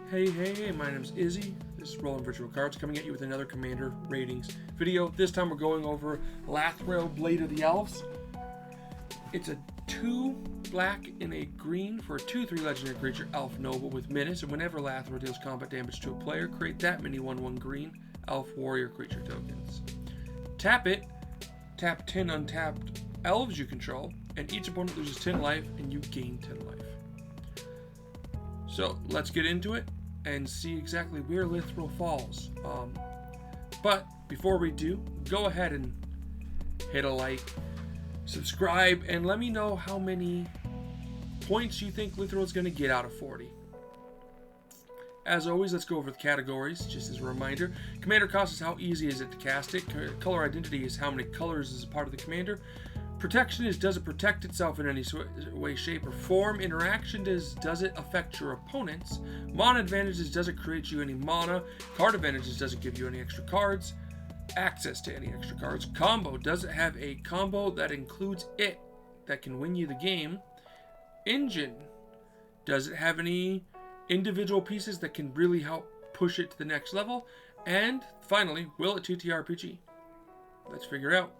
Hey, my name is Izzy. This is Rolling Virtual Cards coming at you with another Commander Ratings video. This time we're going over Lathril, Blade of the Elves. It's a 2 black and a green for a 2/3 legendary creature, Elf Noble with Menace, and whenever Lathril deals combat damage to a player, create that many 1/1 green Elf Warrior creature tokens. Tap it, tap 10 untapped Elves you control, and each opponent loses 10 life and you gain 10 life. So let's get into it and see exactly where Lathril falls. But before we do, go ahead and hit a like, subscribe, and let me know how many points you think Lathril is going to get out of 40. As always, let's go over the categories, just as a reminder. Commander cost is how easy is it to cast it. Color identity is how many colors is a part of the commander. Protection is does it protect itself in any way, shape, or form. Interaction is does it affect your opponents. Mana advantage is does it create you any mana. Card advantage is does it give you any extra cards. Access to any extra cards. Combo, does it have a combo that includes it that can win you the game. Engine, does it have any individual pieces that can really help push it to the next level. And finally, will it TTRPG? Let's figure it out.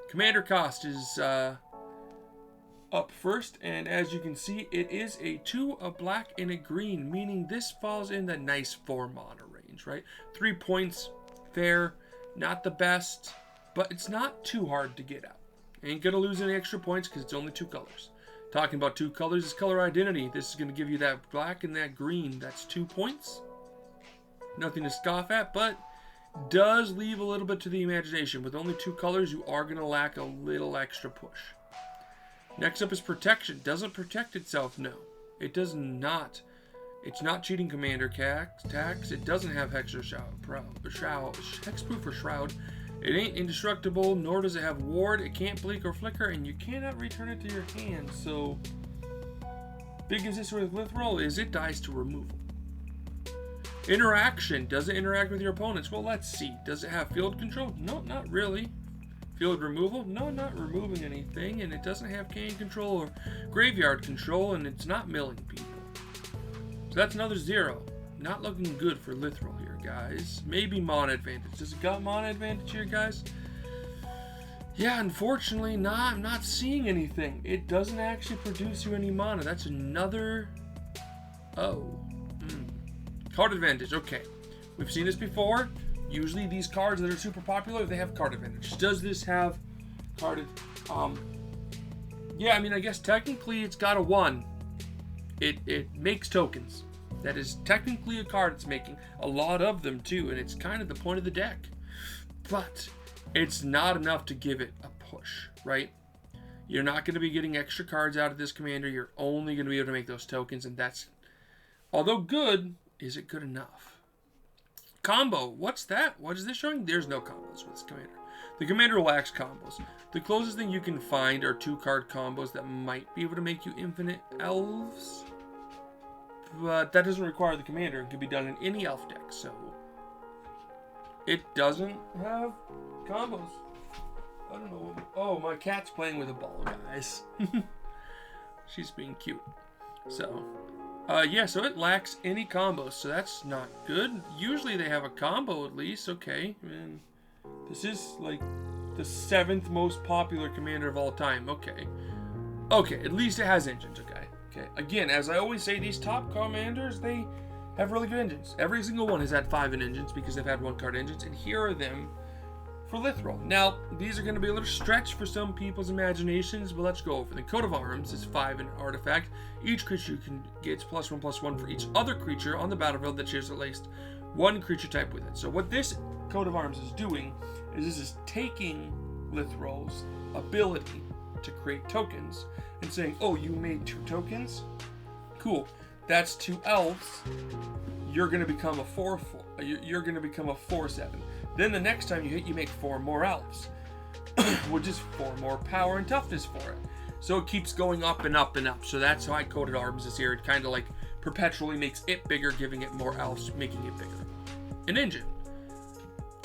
Commander cost is up first, and as you can see, it is a 2, a black, and a green, meaning this falls in the nice 4 mana range, right? 3 points, fair, not the best, but it's not too hard to get out. Ain't gonna lose any extra points because it's only 2 colors. Talking about 2 colors is color identity. This is gonna give you that black and that green. That's 2 points. Nothing to scoff at, but does leave a little bit to the imagination. With only 2 colors, you are going to lack a little extra push. Next up is protection. Does it protect itself? No. It does not. It's not cheating commander tax. It doesn't have hex or hexproof or shroud. It ain't indestructible, nor does it have ward. It can't blink or flicker, and you cannot return it to your hand. So, biggest issue with Lathril is it dies to removal. Interaction. Does it interact with your opponents? Well, let's see. Does it have field control? No, not really. Field removal? No, not removing anything. And it doesn't have cane control or graveyard control, and it's not milling people. So that's another 0. Not looking good for Lathril here, guys. Maybe mana advantage. Does it got mana advantage here, guys? Yeah, unfortunately, I'm not seeing anything. It doesn't actually produce you any mana. That's another... Card advantage, okay. We've seen this before. Usually these cards that are super popular, they have card advantage. Does this have card yeah, I mean, I guess technically it's got a 1. It makes tokens. That is technically a card it's making. A lot of them too, and it's kind of the point of the deck. But it's not enough to give it a push, right? You're not going to be getting extra cards out of this commander. You're only going to be able to make those tokens, and that's, although good, is it good enough? Combo. What's that? What is this showing? There's no combos with this commander. The commander lacks combos. The closest thing you can find are 2-card combos that might be able to make you infinite elves. But that doesn't require the commander. It can be done in any elf deck. So it doesn't have combos. I don't know. Oh, my cat's playing with a ball, guys. She's being cute. So... yeah, so it lacks any combos, so that's not good. Usually they have a combo at least, okay. And this is like the 7th most popular commander of all time, okay. Okay, at least it has engines, okay. Okay, again, as I always say, these top commanders, they have really good engines. Every single one has had 5 in engines because they've had 1-card engines, and here are them for Lathril. Now, these are going to be a little stretch for some people's imaginations, but let's go over. The coat of arms is 5 in artifact. Each creature you can get +1/+1 for each other creature on the battlefield that shares at least 1 creature type with it. So what this coat of arms is doing is this is taking Lathril's ability to create tokens and saying, oh, you made 2 tokens? Cool. That's 2 elves. You're going to become a 4/4. You're going to become a 4/7. Then the next time you hit, you make 4 more elves, which is 4 more power and toughness for it. So it keeps going up and up and up. So that's how I coded arms this year. It kind of like perpetually makes it bigger, giving it more elves, making it bigger. An engine.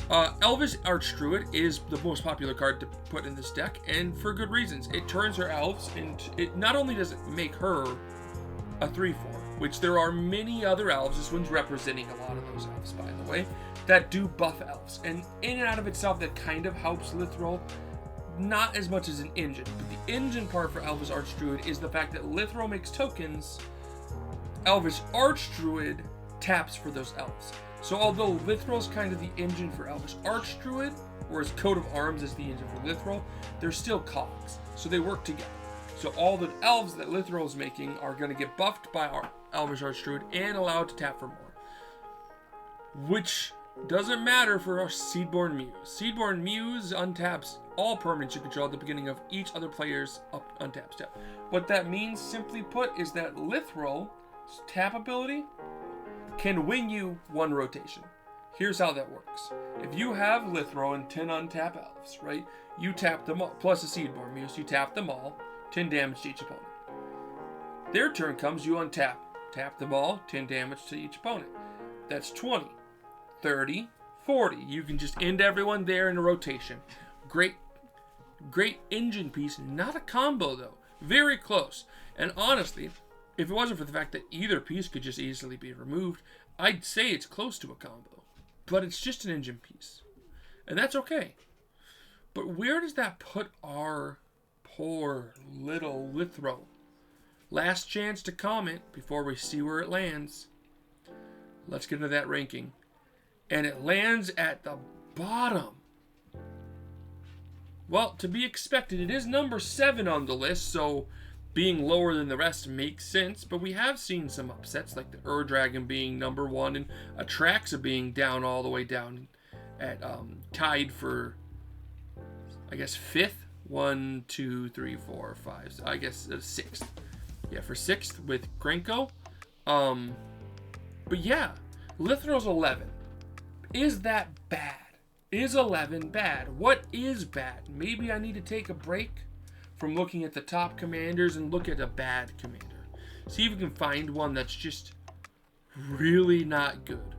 Elves Arch Druid is the most popular card to put in this deck, and for good reasons. It turns her elves into... It not only does it make her a 3/4, which there are many other elves, this one's representing a lot of those elves, by the way, that do buff elves. And in and out of itself, that kind of helps Lathril, not as much as an engine. But the engine part for Elvish Archdruid is the fact that Lathril makes tokens, Elvish Archdruid taps for those elves. So although Lathril's kind of the engine for Elvish Archdruid, whereas Coat of Arms is the engine for Lathril, they're still cogs, so they work together. So all the elves that Lathril is making are going to get buffed by our Elvish Archdruid and allowed to tap for more. Which doesn't matter for our Seedborn Muse. Seedborn Muse untaps all permanents you control at the beginning of each other player's untap step. What that means, simply put, is that Lathril's tap ability can win you one rotation. Here's how that works. If you have Lathril and 10 untap elves, right? You tap them all, plus a Seedborn Muse, you tap them all, 10 damage to each opponent. Their turn comes, you untap. Tap them all, 10 damage to each opponent. That's 20, 30, 40. You can just end everyone there in a rotation. Great engine piece. Not a combo, though. Very close. And honestly, if it wasn't for the fact that either piece could just easily be removed, I'd say it's close to a combo. But it's just an engine piece. And that's okay. But where does that put our poor little Lathril? Last chance to comment before we see where it lands. Let's get into that ranking. And it lands at the bottom. Well, to be expected, it is number 7 on the list, so being lower than the rest makes sense, but we have seen some upsets, like the Ur-Dragon being number 1 and Atraxa being down all the way down at tied for, I guess, 5th. 1, 2, 3, 4, 5. I guess 6th. Yeah, for 6th with Krenko. But yeah, Lathril's 11. Is that bad? Is 11 bad? What is bad? Maybe I need to take a break from looking at the top commanders and look at a bad commander. See if we can find one that's just really not good.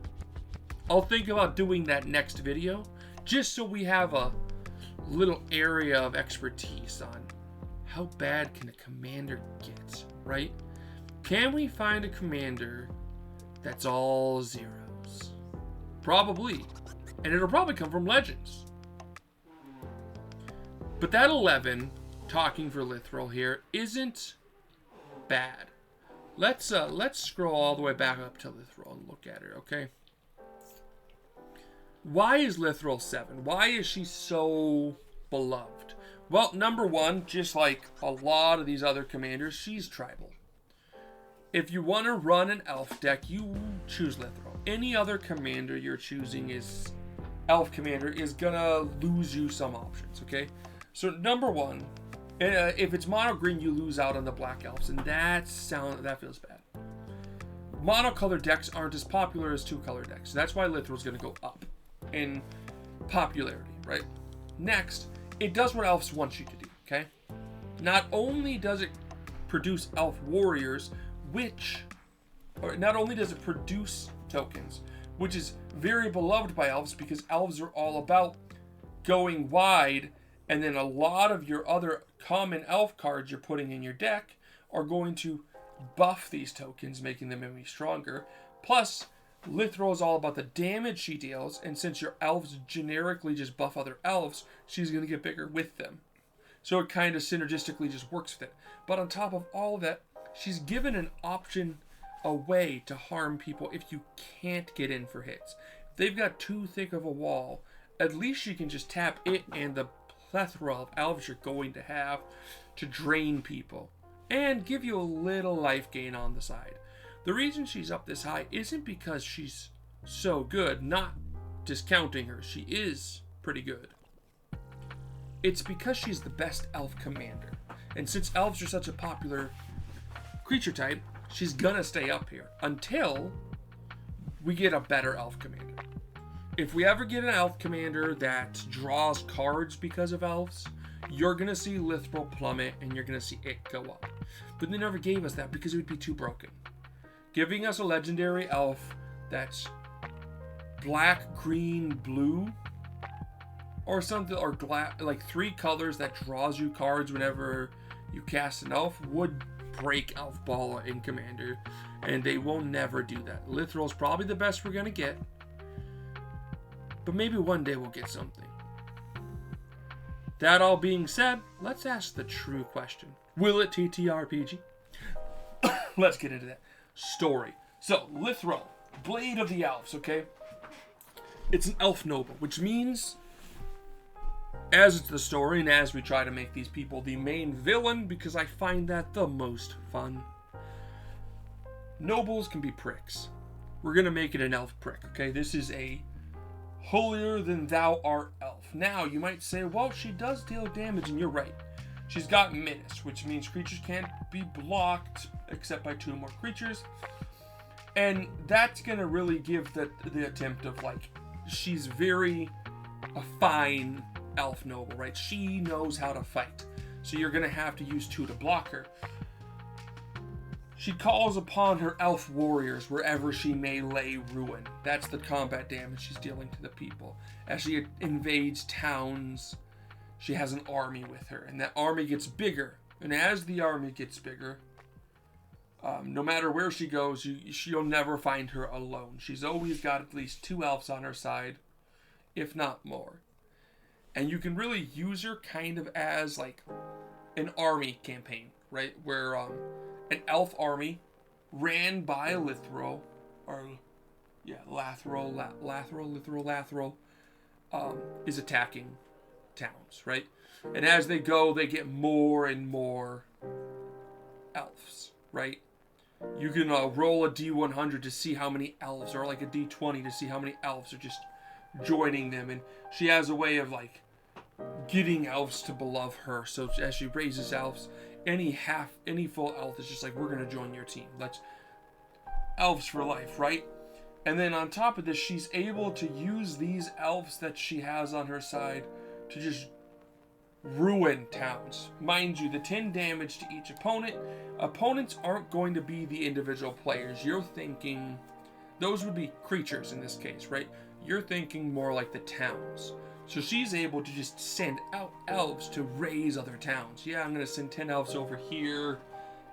I'll think about doing that next video, just so we have a little area of expertise on how bad can a commander get, right? Can we find a commander that's all zeros? Probably. And it'll probably come from Legends. But that 11, talking for Lathril here, isn't bad. Let's scroll all the way back up to Lathril and look at her, okay? Why is Lathril 7? Why is she so beloved? Well, number 1, just like a lot of these other commanders, she's tribal. If you want to run an elf deck, you choose Lathril. Any other commander you're choosing is elf commander is gonna lose you some options, okay? So number 1, if it's mono green, you lose out on the black elves, and that feels bad. Monocolor decks aren't as popular as 2-color decks, so that's why Lathril's gonna go up in popularity, right? Next, it does what elves want you to do, okay? Not only does it produce elf warriors, not only does it produce tokens, which is very beloved by elves because elves are all about going wide, and then a lot of your other common elf cards you're putting in your deck are going to buff these tokens, making them even stronger. Plus, Lathril is all about the damage she deals, and since your elves generically just buff other elves, she's going to get bigger with them. So it kind of synergistically just works with it. But on top of all of that, she's given an option, a way to harm people if you can't get in for hits. If they've got too thick of a wall, at least you can just tap it and the plethora of elves you're going to have to drain people and give you a little life gain on the side. The reason she's up this high isn't because she's so good, not discounting her. She is pretty good. It's because she's the best elf commander. And since elves are such a popular creature type, she's gonna stay up here until we get a better elf commander. If we ever get an elf commander that draws cards because of elves, you're gonna see Lathril plummet and you're gonna see it go up. But they never gave us that because it would be too broken. Giving us a legendary elf that's black, green, blue, or something, or like 3 colors that draws you cards whenever you cast an elf would break Elf Ball in Commander, and they will never do that. Lathril is probably the best we're going to get, but maybe one day we'll get something. That all being said, let's ask the true question. Will it TTRPG? Let's get into that. Story. So, Lathril, Blade of the Elves, okay? It's an elf noble, which means, as it's the story, and as we try to make these people the main villain, because I find that the most fun, nobles can be pricks. We're going to make it an elf prick, okay? This is a holier-than-thou-art elf. Now, you might say, well, she does deal damage, and you're right. She's got menace, which means creatures can't be blocked except by 2 more creatures. And that's going to really give the attempt of, like, she's very a fine elf noble, right? She knows how to fight. So you're going to have to use 2 to block her. She calls upon her elf warriors wherever she may lay ruin. That's the combat damage she's dealing to the people. As she invades towns, she has an army with her, and that army gets bigger. And as the army gets bigger, no matter where she goes, you'll never find her alone. She's always got at least 2 elves on her side, if not more. And you can really use her kind of as like an army campaign, right? Where an elf army ran by Lathril, is attacking towns, right? And as they go, they get more and more elves, right? You can roll a D100 to see how many elves, or like a D20 to see how many elves are just joining them. And she has a way of like getting elves to beloved her. So as she raises elves, any full elf is just like, we're going to join your team. Let's elves for life, right? And then on top of this, she's able to use these elves that she has on her side to just ruin towns. Mind you, the 10 damage to each opponent. Opponents aren't going to be the individual players. You're thinking, those would be creatures in this case, right? You're thinking more like the towns. So she's able to just send out elves to raise other towns. Yeah, I'm going to send 10 elves over here,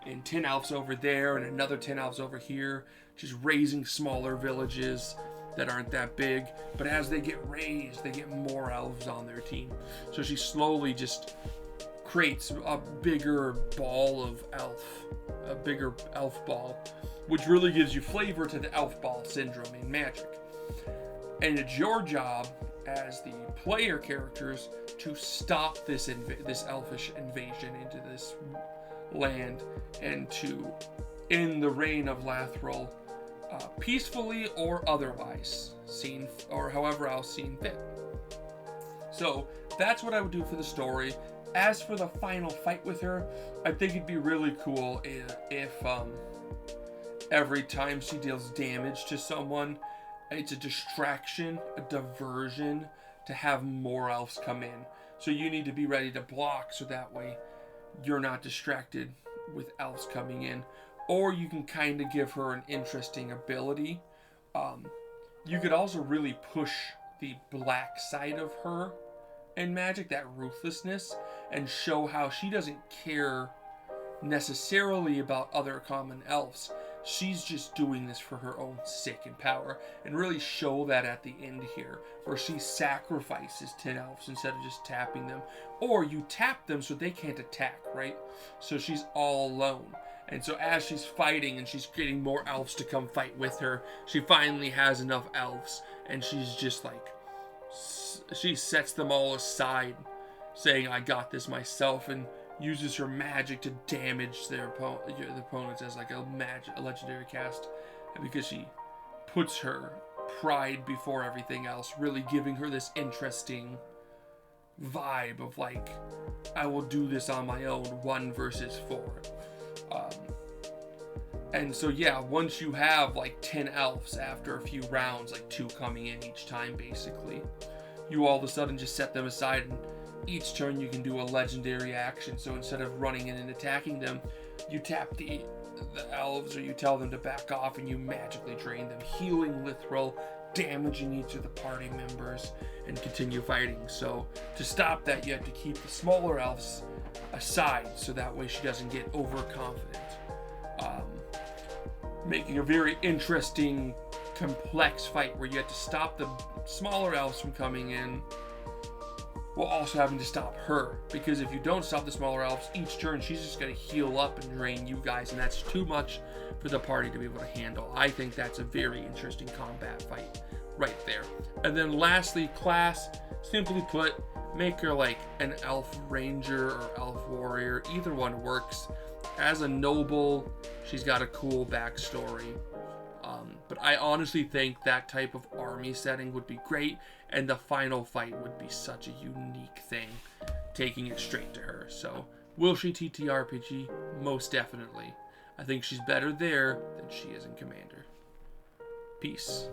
and 10 elves over there, and another 10 elves over here. Just raising smaller villages that aren't that big. But as they get raised, they get more elves on their team. So she slowly just creates a bigger ball of elf. A bigger elf ball. Which really gives you flavor to the elf ball syndrome in Magic. And it's your job as the player characters to stop this elfish invasion into this land, and to end the reign of Lathril peacefully or otherwise, or however else seen fit. So that's what I would do for the story. As for the final fight with her, I think it'd be really cool if every time she deals damage to someone, it's a distraction, a diversion to have more elves come in. So you need to be ready to block, so that way you're not distracted with elves coming in. Or you can kind of give her an interesting ability. You could also really push the black side of her in Magic, that ruthlessness, and show how she doesn't care necessarily about other common elves. She's just doing this for her own sake and power, and really show that at the end here, where she sacrifices 10 elves instead of just tapping them. Or you tap them so they can't attack, right? So she's all alone. And so as she's fighting and she's getting more elves to come fight with her, she finally has enough elves, and she's just like, she sets them all aside, saying, I got this myself, and uses her magic to damage their opponents as like a legendary cast, because she puts her pride before everything else, really giving her this interesting vibe of like, I will do this on my own, 1 versus 4. And so yeah, once you have like 10 elves after a few rounds, like 2 coming in each time basically, you all of a sudden just set them aside, and each turn you can do a legendary action. So instead of running in and attacking them, you tap the elves, or you tell them to back off, and you magically drain them, healing Lathril damaging each of the party members and continue fighting. So to stop that, you have to keep the smaller elves aside so that way she doesn't get overconfident. Making a very interesting, complex fight where you have to stop the smaller elves from coming in while also having to stop her, because if you don't stop the smaller elves each turn, she's just going to heal up and drain you guys, and that's too much for the party to be able to handle. I think that's a very interesting combat fight right there. And then lastly, class, simply put, make her like an elf ranger or elf warrior. Either one works. As a noble, she's got a cool backstory. But I honestly think that type of army setting would be great, and the final fight would be such a unique thing, taking it straight to her. So, will she TTRPG? Most definitely. I think she's better there than she is in Commander. Peace.